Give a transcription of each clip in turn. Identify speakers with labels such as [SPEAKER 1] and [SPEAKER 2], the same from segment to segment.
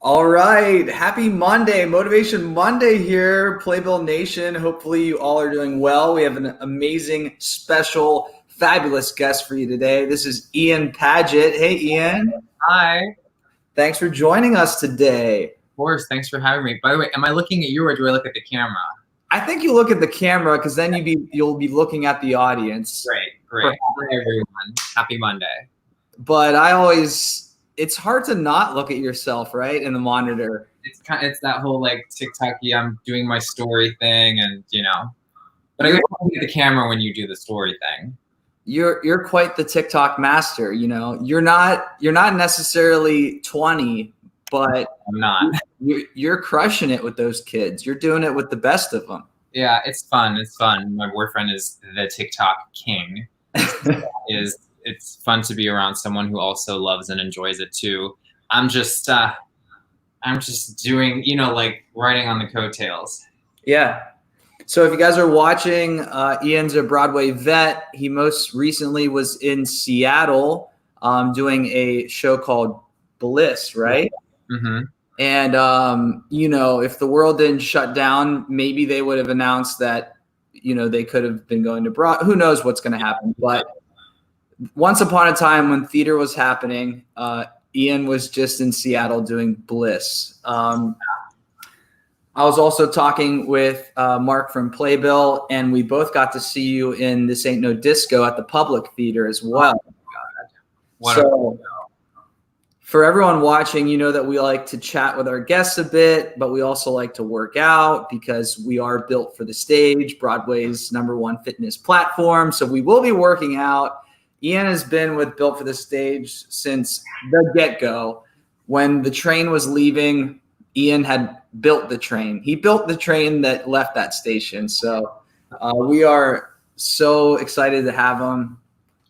[SPEAKER 1] All right. Happy Monday. Motivation Monday here, Playbill Nation. Hopefully you all are doing well. We have an amazing, special, fabulous guest for you today. This is Ian Paget. Hey, Ian.
[SPEAKER 2] Hi. Of
[SPEAKER 1] Thanks for joining us today.
[SPEAKER 2] course. Thanks for having me. By the way, am I looking at you or do I look at the camera?
[SPEAKER 1] I think you look at the camera because then you'll be looking at the audience.
[SPEAKER 2] Great. Hi, everyone. Happy Monday.
[SPEAKER 1] But it's hard to not look at yourself, right, in the monitor.
[SPEAKER 2] It's that whole like TikTok-y, I'm doing my story thing, and but I get looking at the camera when you do the story thing.
[SPEAKER 1] You're quite the TikTok master. You're not necessarily 20, but
[SPEAKER 2] I'm not.
[SPEAKER 1] You're crushing it with those kids. You're doing it with the best of them.
[SPEAKER 2] Yeah, it's fun. My boyfriend is the TikTok king. It's fun to be around someone who also loves and enjoys it too. I'm just doing, like writing on the coattails.
[SPEAKER 1] Yeah. So if you guys are watching, Ian's a Broadway vet. He most recently was in Seattle doing a show called Bliss, right?
[SPEAKER 2] Mm-hmm.
[SPEAKER 1] And, if the world didn't shut down, maybe they would have announced that, they could have been going to Broadway. Who knows what's going to happen. But once upon a time when theater was happening, Ian was just in Seattle doing Bliss. I was also talking with Mark from Playbill, and we both got to see you in This Ain't No Disco at the Public Theater as well. So for everyone watching, you know that we like to chat with our guests a bit, but we also like to work out because we are built for the stage, Broadway's #1 fitness platform. So we will be working out. Ian has been with Built for the Stage since the get-go. When the train was leaving, Ian had built the train. He built the train that left that station. So we are so excited to have him.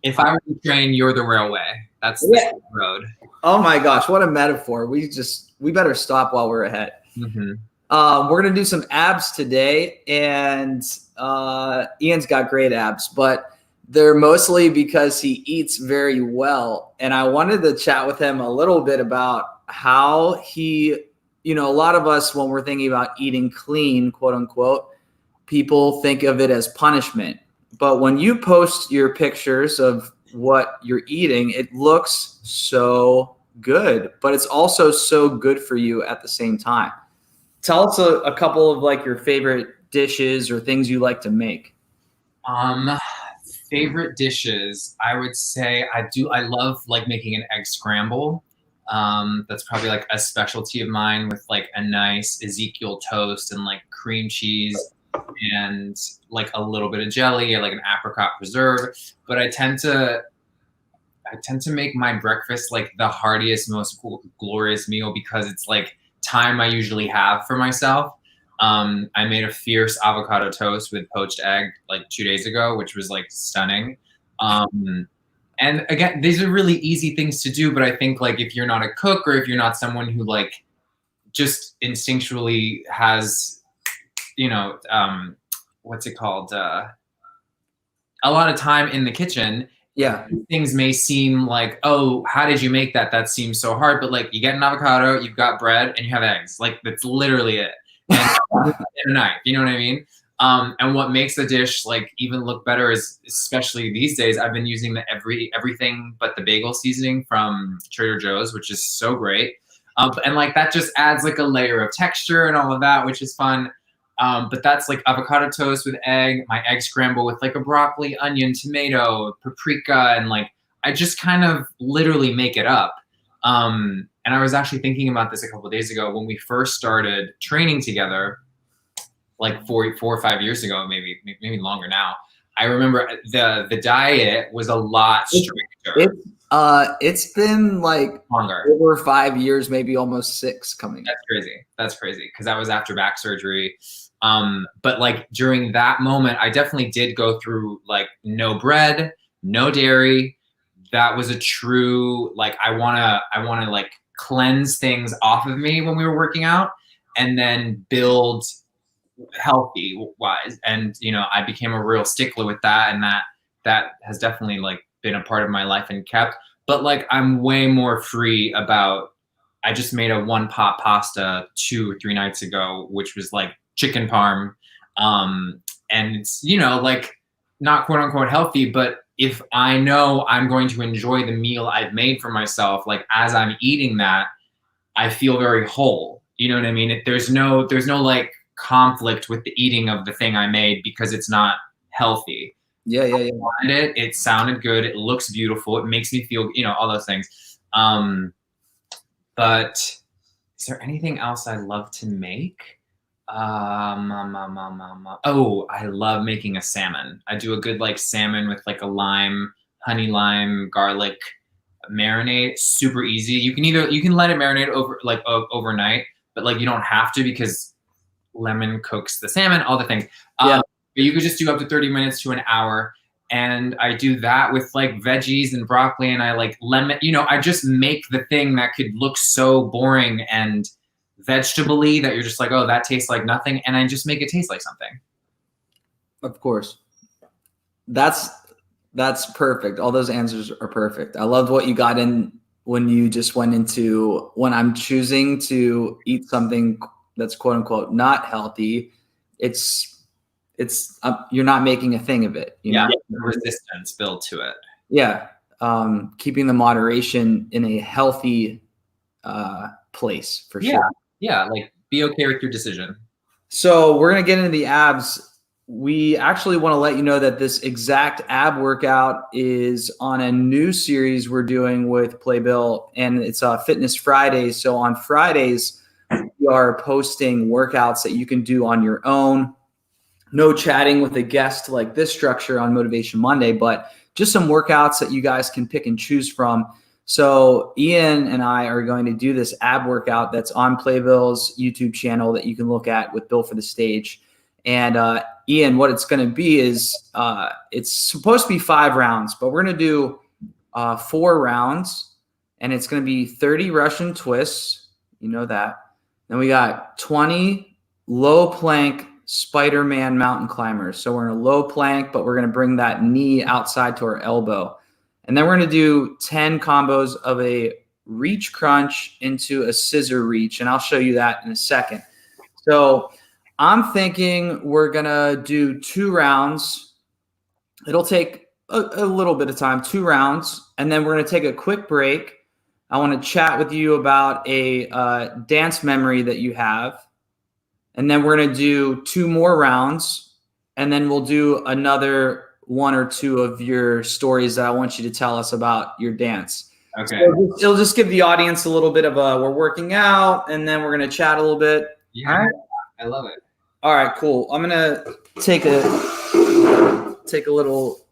[SPEAKER 2] If I were the train, you're the railway. That's the road.
[SPEAKER 1] Oh my gosh, what a metaphor. We better stop while we're ahead.
[SPEAKER 2] Mm-hmm.
[SPEAKER 1] We're going to do some abs today, and Ian's got great abs, but they're mostly because he eats very well. And I wanted to chat with him a little bit about how he, a lot of us, when we're thinking about eating clean, quote unquote, people think of it as punishment. But when you post your pictures of what you're eating, it looks so good, but it's also so good for you at the same time. Tell us a couple of like your favorite dishes or things you like to make.
[SPEAKER 2] Favorite dishes, I would say I love like making an egg scramble. That's probably like a specialty of mine, with like a nice Ezekiel toast and like cream cheese and like a little bit of jelly or like an apricot preserve. But I tend to make my breakfast like the heartiest, most glorious meal because it's like time I usually have for myself. I made a fierce avocado toast with poached egg like 2 days ago, which was like stunning. And again, these are really easy things to do, but I think like if you're not a cook or if you're not someone who like just instinctually has, what's it called? A lot of time in the kitchen.
[SPEAKER 1] Yeah.
[SPEAKER 2] Things may seem like, oh, how did you make that? That seems so hard. But like you get an avocado, you've got bread, and you have eggs. Like that's literally it. And a knife, you know what I mean? And what makes the dish like even look better is, especially these days, I've been using the everything but the bagel seasoning from Trader Joe's, which is so great. And like that just adds like a layer of texture and all of that, which is fun. But that's like avocado toast with egg, my egg scramble with like a broccoli, onion, tomato, paprika, and like I just kind of literally make it up. And I was actually thinking about this a couple of days ago when we first started training together, like 4 or 5 years ago, maybe longer now. I remember the diet was a lot stricter.
[SPEAKER 1] It's been like
[SPEAKER 2] longer,
[SPEAKER 1] over 5 years, maybe almost 6 coming.
[SPEAKER 2] That's crazy because that was after back surgery. But like during that moment, I definitely did go through like no bread, no dairy. That was a true, like, I wanna like cleanse things off of me when we were working out and then build healthy wise. And, I became a real stickler with that. And that has definitely like been a part of my life and kept, but like, I'm way more free about I just made a 1-pot pasta 2 or 3 nights ago, which was like chicken parm. And it's, you know, like not quote unquote healthy, but if I know I'm going to enjoy the meal I've made for myself, like as I'm eating that, I feel very whole. You know what I mean? There's no like conflict with the eating of the thing I made because it's not healthy.
[SPEAKER 1] Yeah.
[SPEAKER 2] I wanted it. It sounded good. It looks beautiful. It makes me feel, you know, all those things. But is there anything else I love to make? Oh, I love making a salmon. I do a good like salmon with like a lime, honey lime, garlic marinade. Super easy. You can let it marinate overnight, but like you don't have to because lemon cooks the salmon, all the things.
[SPEAKER 1] Yeah.
[SPEAKER 2] But you could just do up to 30 minutes to an hour. And I do that with like veggies and broccoli, and I like lemon, you know, I just make the thing that could look so boring and vegetable-y that you're just like, oh, that tastes like nothing. And I just make it taste like something.
[SPEAKER 1] Of course. That's perfect. All those answers are perfect. I loved what you got in when you just went into when I'm choosing to eat something that's quote unquote not healthy. It's you're not making a thing of it. You know?
[SPEAKER 2] Resistance built to it.
[SPEAKER 1] Yeah. Keeping the moderation in a healthy place for sure.
[SPEAKER 2] Yeah. Like be okay with your decision.
[SPEAKER 1] So we're going to get into the abs. We actually want to let you know that this exact ab workout is on a new series we're doing with Playbill, and it's Fitness Fridays. So on Fridays, we are posting workouts that you can do on your own. No chatting with a guest like this structure on Motivation Monday, but just some workouts that you guys can pick and choose from. So Ian and I are going to do this ab workout that's on Playbill's YouTube channel that you can look at with Built for the Stage. And Ian, what it's going to be is it's supposed to be 5 rounds, but we're going to do 4 rounds, and it's going to be 30 Russian twists. You know that. Then we got 20 low plank Spider-Man mountain climbers. So we're in a low plank, but we're going to bring that knee outside to our elbow. And then we're going to do 10 combos of a reach crunch into a scissor reach. And I'll show you that in a second. So I'm thinking we're going to do 2 rounds. It'll take a little bit of time, 2 rounds. And then we're going to take a quick break. I want to chat with you about a dance memory that you have. And then we're going to do 2 more rounds. And then we'll do another 1 or 2 of your stories that I want you to tell us about your dance.
[SPEAKER 2] Okay.
[SPEAKER 1] So it'll just give the audience a little bit of we're working out, and then we're going to chat a little bit.
[SPEAKER 2] Yeah.
[SPEAKER 1] All right?
[SPEAKER 2] I love it.
[SPEAKER 1] All right, cool. I'm going to take a little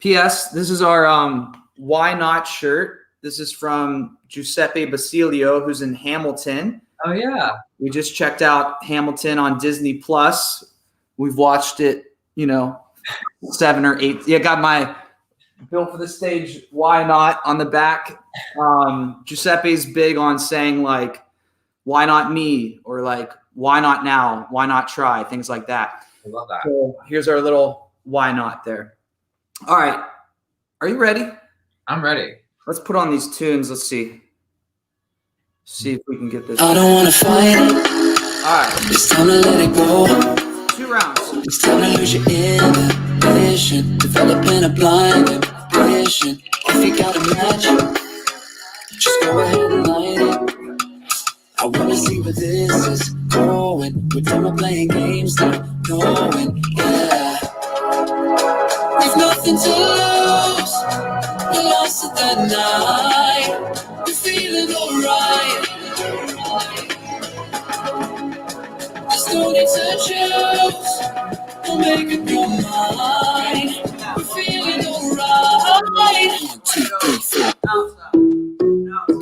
[SPEAKER 1] PS. This is our Why Not shirt. This is from Giuseppe Basilio, who's in Hamilton.
[SPEAKER 2] Oh, yeah.
[SPEAKER 1] We just checked out Hamilton on Disney Plus. We've watched it, 7 or 8. Yeah, got my Built for the Stage Why Not on the back. Giuseppe's big on saying like, why not me? Or like, why not now? Why not try? Things like that.
[SPEAKER 2] I love that.
[SPEAKER 1] So here's our little why not there. All right. Are you ready?
[SPEAKER 2] I'm ready.
[SPEAKER 1] Let's put on these tunes. Let's see if we can get this.
[SPEAKER 3] I don't wanna fight it.
[SPEAKER 1] All right.
[SPEAKER 3] It's time to let it go.
[SPEAKER 1] 2 rounds.
[SPEAKER 3] It's time to lose your inhibition. Developing a blind ambition. If you got a match, just go ahead and light it. I wanna see where this is going. We're done with playing games, not knowing, yeah. We've nothing to lose. We lost it that night. We're feeling alright. There's no need to choose. Don't make up your mind. We're feeling alright. 1, 2, 3, 4.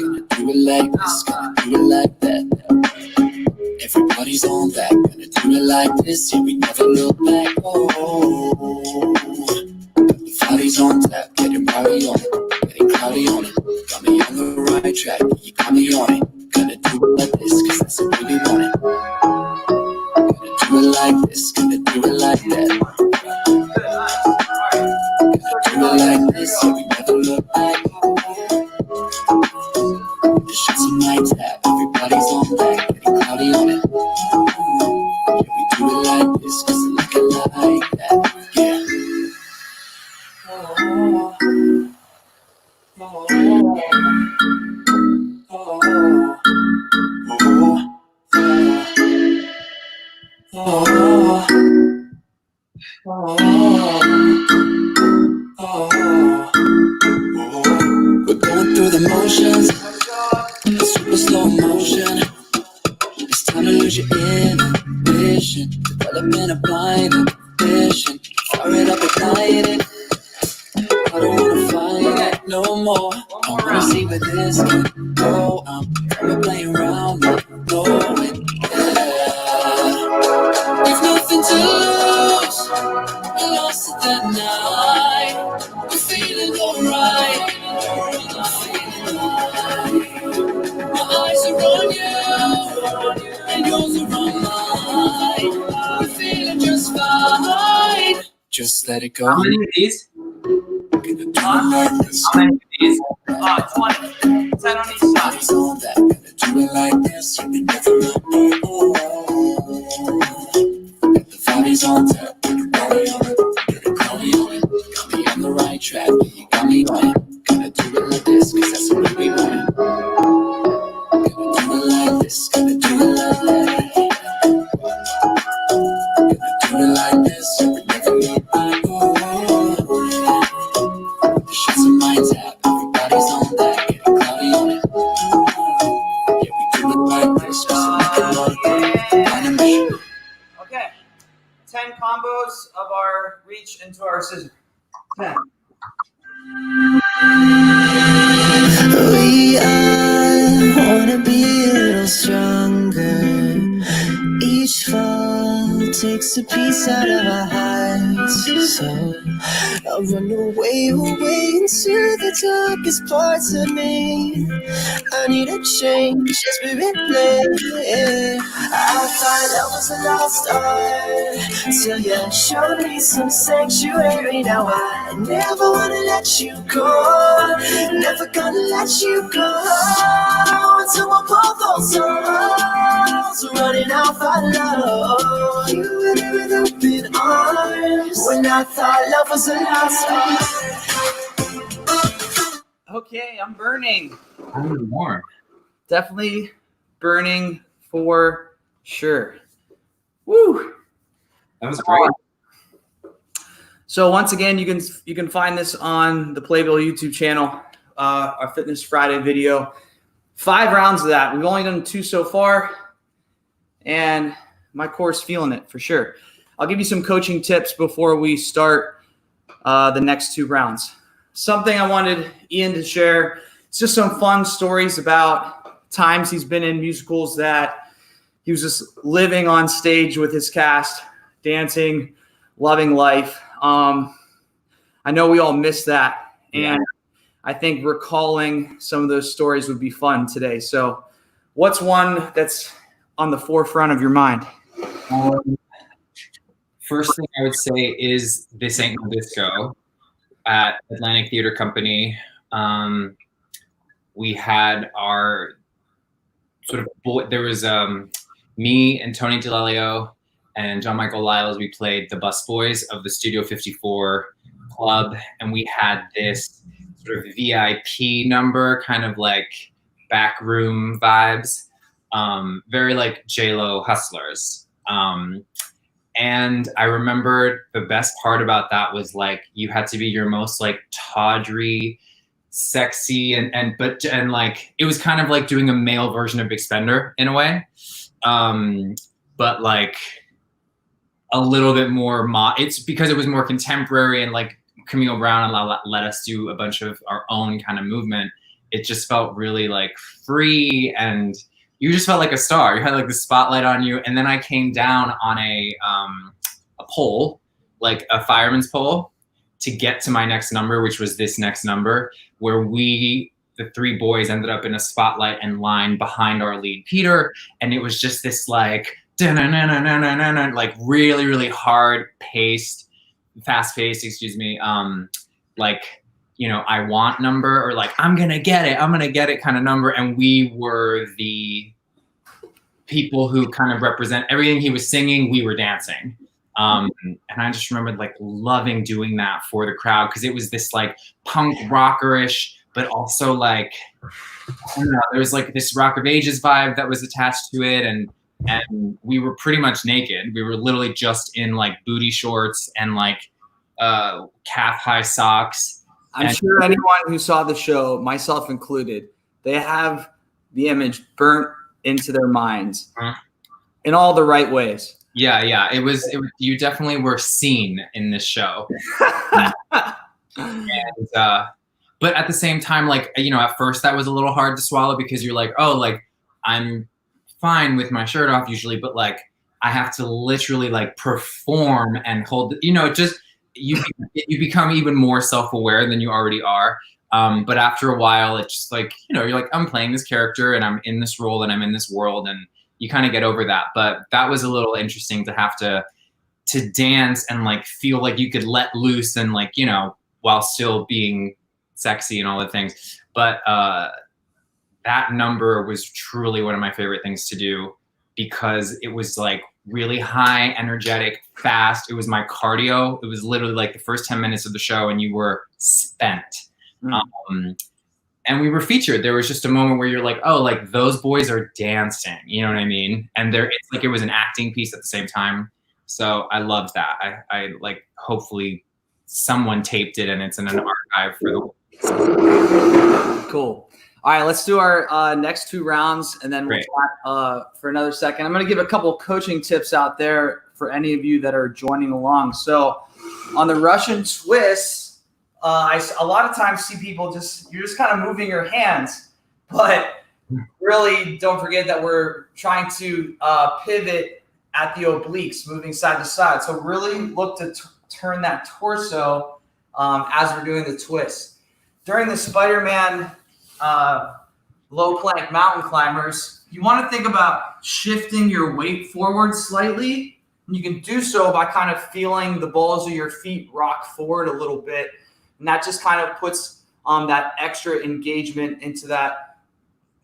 [SPEAKER 3] Gonna do it like this, gonna do it like that. Everybody's on that, gonna do it like this. Yeah, we never look back. Oh, the body's on tap, getting rowdy on it, getting cloudy on it. Got me on the right track, you got me on it. Gonna do it like this, cause that's what we want it. Gonna do it like this, gonna do it like that. Gonna do it like this, yeah, we never look back. This shit's a night mind tap. Everybody's on deck, getting cloudy on it. Can we do it like this? Cause I like it like that. Yeah. We're going through the motions, super slow motion. It's time to lose your inhibition, developing a blind ambition. Fire it up, ignite it. I don't wanna fight it no more. I wanna see where this can go. I'm tired of playing around, not knowing. There's nothing to lose. I lost it that night. I'm feeling alright. I'm feeling alright. My eyes are on you, and yours are on mine. I'm feeling just fine. Just let it go.
[SPEAKER 2] How many of these?
[SPEAKER 3] How
[SPEAKER 2] many of these?
[SPEAKER 1] 20. 10 on each side.
[SPEAKER 3] Gonna do it like this. You can never know. The body's on tap. Body on it. Body on it. Got me on the right track. You got me on it. Gonna do it like this, cause that's what we want. Gonna do it like this. Gonna do it like that. Gonna do it like this. You can never look back. The shit's in my tap. Everybody's on that. Getting cloudy on it. Yeah, we do it like this.
[SPEAKER 1] Okay. 10 combos of our reach into our scissor. 10.
[SPEAKER 3] We all wanna be a little stronger. Each fall takes a piece out of our hearts. So I'll run away into the darkest parts of me. I need a change, just be replay. I thought love was a lost art till you showed me some sanctuary. Now I never wanna let you go, never gonna let you go until I pull those arms running out for love. You with open arms when I thought love was a lost art.
[SPEAKER 1] Okay, I'm burning.
[SPEAKER 2] I need more.
[SPEAKER 1] Definitely burning for sure. Woo!
[SPEAKER 2] That was great.
[SPEAKER 1] So once again, you can find this on the Playbill YouTube channel, our Fitness Friday video. 5 rounds of that. We've only done 2 so far, and my core's feeling it for sure. I'll give you some coaching tips before we start the next 2 rounds. Something I wanted Ian to share. It's just some fun stories about times he's been in musicals that he was just living on stage with his cast, dancing, loving life. I know we all miss that. And I think recalling some of those stories would be fun today. So what's one that's on the forefront of your mind?
[SPEAKER 2] First thing I would say is This Ain't No Disco at Atlantic Theater Company. We had our sort of there was me and Tony DeLelio and John Michael Lyles. We played the busboys of the Studio 54 club, and we had this sort of VIP number, kind of like backroom vibes, very like J-Lo Hustlers. And I remember the best part about that was like you had to be your most like tawdry, sexy, and like it was kind of like doing a male version of Big Spender in a way, but like a little bit more. It's because it was more contemporary, and like Camille Brown let us do a bunch of our own kind of movement. It just felt really like free, and you just felt like a star. You had like the spotlight on you. And then I came down on a pole, like a fireman's pole, to get to my next number, which was this next number, where the 3 boys ended up in a spotlight and line behind our lead, Peter. And it was just this like, like really, really hard paced, fast paced, like, I want number, or like, I'm going to get it kind of number. And we were the people who kind of represent everything he was singing. We were dancing. And I just remembered like loving doing that for the crowd, because it was this like punk rockerish, but also like, I don't know, there was like this Rock of Ages vibe that was attached to it. And we were pretty much naked. We were literally just in like booty shorts and like calf high socks.
[SPEAKER 1] I'm sure anyone who saw the show, myself included, they have the image burnt into their minds in all the right ways.
[SPEAKER 2] Yeah. It was you definitely were seen in this show. And, but at the same time, like, at first that was a little hard to swallow, because you're like, oh, like I'm fine with my shirt off usually, but like I have to literally like perform and hold, just you become even more self-aware than you already are. But after a while, it's just like, you're like, I'm playing this character and I'm in this role and I'm in this world, and you kind of get over that. But that was a little interesting to have to dance and like feel like you could let loose and like, while still being sexy and all the things. But that number was truly one of my favorite things to do, because it was like really high, energetic, fast. It was my cardio. It was literally like the first 10 minutes of the show and you were spent. And we were featured. There was just a moment where you're like, oh, like those boys are dancing. You know what I mean? And it's like it was an acting piece at the same time. So I loved that. I like, hopefully someone taped it and it's in an archive for the
[SPEAKER 1] Cool. All right, let's do our next two rounds, and then we'll chat for another second. I'm going to give a couple coaching tips out there for any of you that are joining along. So on the Russian twist, I a lot of times see people you're just kind of moving your hands, but really don't forget that we're trying to pivot at the obliques, moving side to side. So really look to turn that torso as we're doing the twist. During the Spider-Man low plank mountain climbers, you want to think about shifting your weight forward slightly. And you can do so by kind of feeling the balls of your feet rock forward a little bit. And that just kind of puts that extra engagement into that,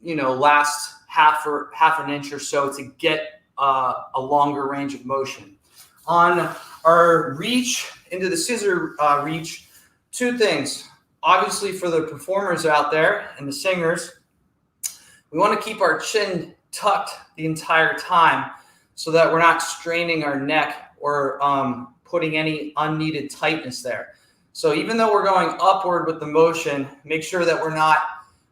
[SPEAKER 1] last half an inch or so to get a longer range of motion. On our reach into the scissor reach, two things. Obviously, for the performers out there and the singers, we want to keep our chin tucked the entire time so that we're not straining our neck or putting any unneeded tightness there. So even though we're going upward with the motion, make sure that we're not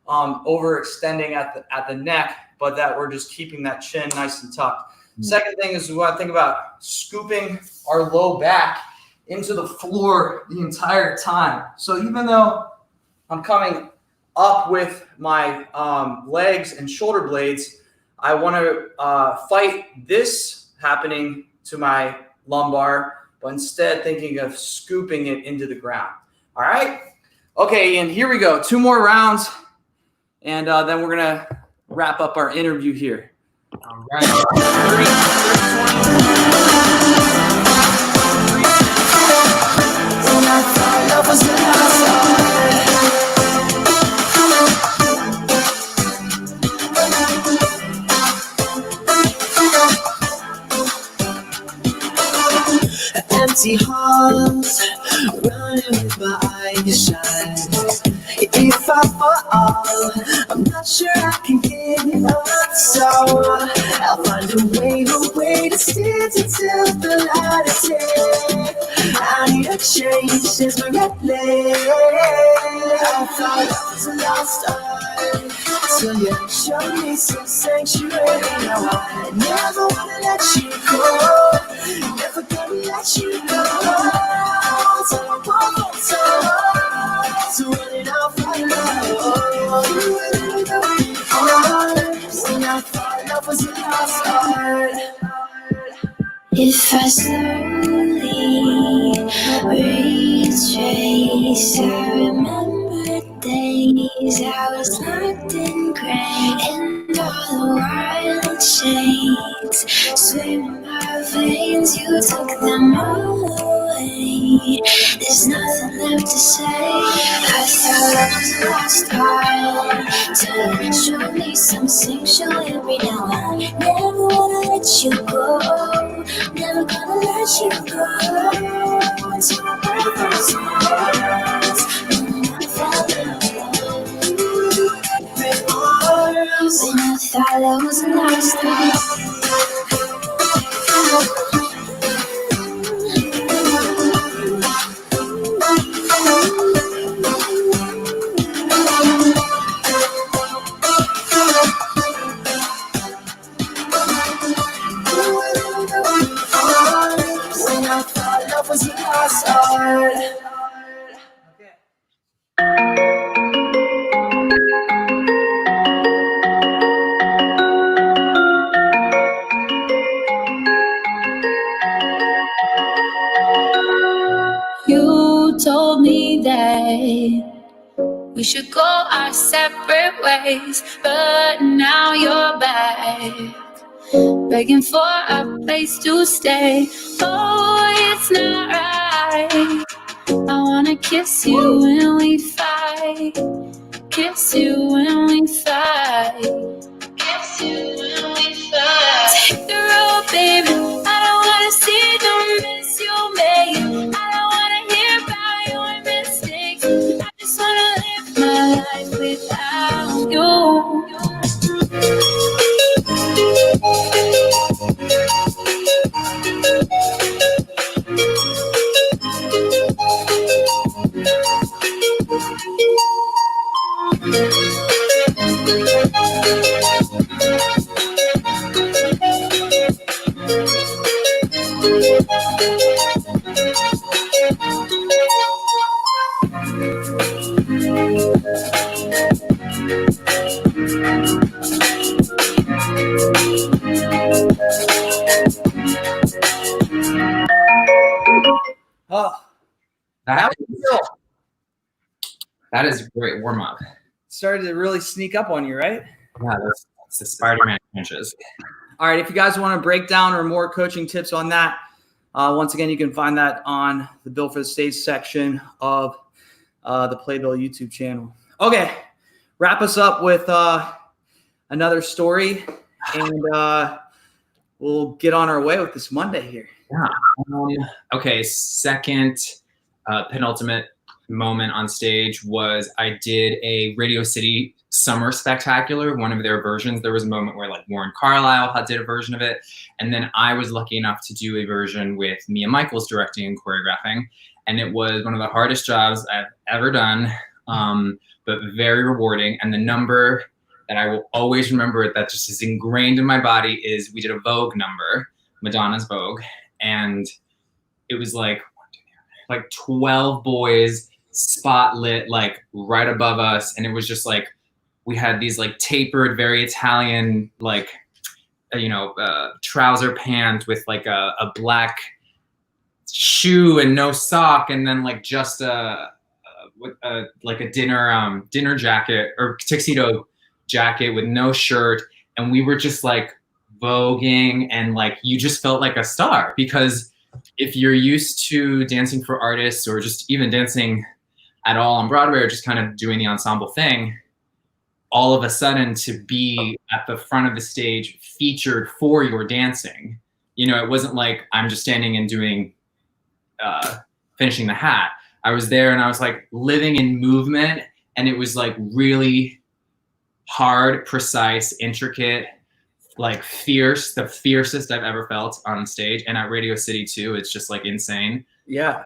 [SPEAKER 1] overextending at the neck, but that we're just keeping that chin nice and tucked. Second thing is we want to think about scooping our low back into the floor the entire time. So even though I'm coming up with my legs and shoulder blades, I want to fight this happening to my lumbar, but instead thinking of scooping it into the ground. All right? Okay, Ian, here we go. 2 more rounds, and then we're going to wrap up our interview here.
[SPEAKER 2] All right.
[SPEAKER 3] Empty halls, running with my eyes shut. If I fall, I'm not sure I can get up. So I'll find a way to stand until the light is dead. I need a change desperately. I thought I was a lost art, so you showed me some sanctuary. Now I never wanna let you go, never gonna let you go. So I won't so run it off right now. You really know me hard, when I thought love was a lost art. If I slowly retrace, I remember days I was locked in gray, and all the wild shades swim in my veins. You took them all away. There's nothing left to say. I thought I was a lost art to show me some sanctuary. Now I never wanna let you go. Never gonna let you go. Until my breath is yours. When I thought I was a lost art. You told me that we should go our separate ways, but now you're back, begging for a place to stay. Oh, it's not right. I wanna kiss you when we fight. Kiss you when we fight. Kiss you when we fight. Take the road, baby. I don't wanna see the mess you made. I don't wanna hear about your mistakes. I just wanna live my life without you.
[SPEAKER 1] Oh,
[SPEAKER 2] That is a great warm up.
[SPEAKER 1] started to really sneak up on you, right?
[SPEAKER 2] Yeah, that's the Spider-Man punches.
[SPEAKER 1] All right, if you guys want to break down or more coaching tips on that, once again, you can find that on the Built for the Stage section of the Playbill YouTube channel. Okay, wrap us up with another story, and we'll get on our way with this Monday here.
[SPEAKER 2] Yeah. Okay, second penultimate moment on stage was I did a Radio City Summer Spectacular, one of their versions. There was a moment where like Warren Carlisle did a version of it, and then I was lucky enough to do a version with Mia Michaels directing and choreographing, and it was one of the hardest jobs I've ever done, but very rewarding. And the number that I will always remember that just is ingrained in my body is we did a Vogue number, Madonna's Vogue, and it was like 12 boys spotlit like right above us, and it was just like we had these like tapered, very Italian like trouser pants with like a black shoe and no sock, and then like just like a dinner jacket or tuxedo jacket with no shirt, and we were just like voguing, and like you just felt like a star, because if you're used to dancing for artists or just even dancing at all on Broadway or just kind of doing the ensemble thing, all of a sudden to be at the front of the stage featured for your dancing, it wasn't like I'm just standing and doing finishing the hat. I was there and I was like living in movement, and it was like really hard, precise, intricate, like fierce, the fiercest I've ever felt on stage. And at Radio City too, it's just like insane.
[SPEAKER 1] Yeah.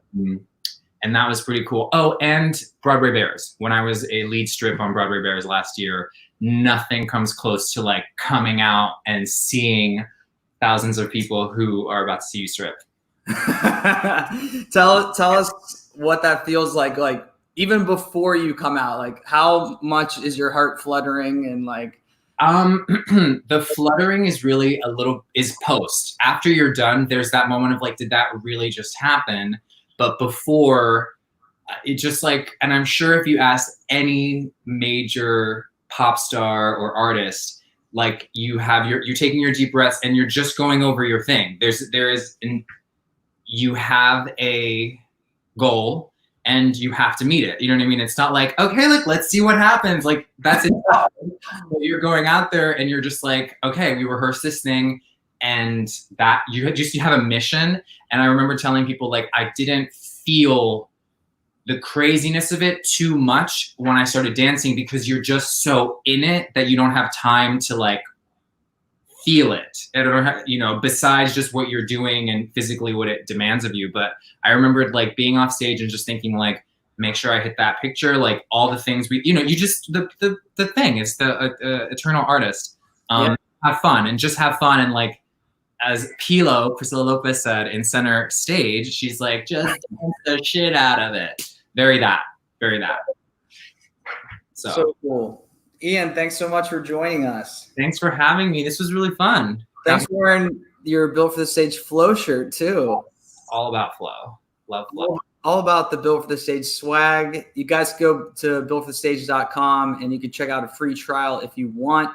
[SPEAKER 2] And that was pretty cool. Oh, and Broadway Bears. When I was a lead strip on Broadway Bears last year, nothing comes close to like coming out and seeing thousands of people who are about to see you strip.
[SPEAKER 1] Tell us what that feels like even before you come out, like how much is your heart fluttering, and like
[SPEAKER 2] the fluttering is really is post. After you're done, there's that moment of like, did that really just happen? But before, it just like, and I'm sure if you ask any major pop star or artist, like you're taking your deep breaths and you're just going over your thing. You have a goal and you have to meet it. You know what I mean? It's not like, okay, like, let's see what happens. Like, that's it. You're going out there and you're just like, okay, we rehearsed this thing, and that you have a mission. And I remember telling people, like, I didn't feel the craziness of it too much when I started dancing, because you're just so in it that you don't have time to like feel it. I don't have, you know, besides just what you're doing and physically what it demands of you. But I remembered like being off stage and just thinking like, make sure I hit that picture, like all the things we, you know, you just, the thing is the eternal artist. Have fun and just have fun. And like, as Priscilla Lopez said in Center Stage, she's like, just dance the shit out of it. Very that.
[SPEAKER 1] So cool. Ian, thanks so much for joining us.
[SPEAKER 2] Thanks for having me. This was really fun.
[SPEAKER 1] Thanks for wearing your Built for the Stage flow shirt too.
[SPEAKER 2] All about flow. Love flow.
[SPEAKER 1] All about the Built for the Stage swag. You guys go to builtforthestage.com and you can check out a free trial if you want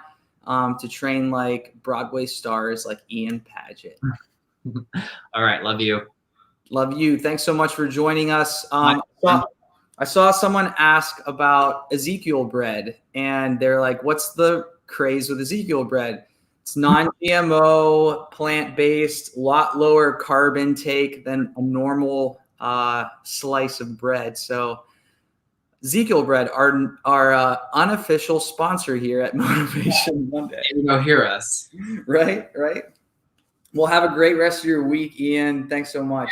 [SPEAKER 1] to train like Broadway stars like Ian Paget.
[SPEAKER 2] All right. Love you.
[SPEAKER 1] Love you. Thanks so much for joining us. I saw someone ask about Ezekiel bread, and they're like, what's the craze with Ezekiel bread? It's non-GMO, plant-based, a lot lower carb intake than a normal slice of bread. So Ezekiel bread, our unofficial sponsor here at Motivation Monday.
[SPEAKER 2] You go hear us.
[SPEAKER 1] Right. Well, have a great rest of your week, Ian. Thanks so much.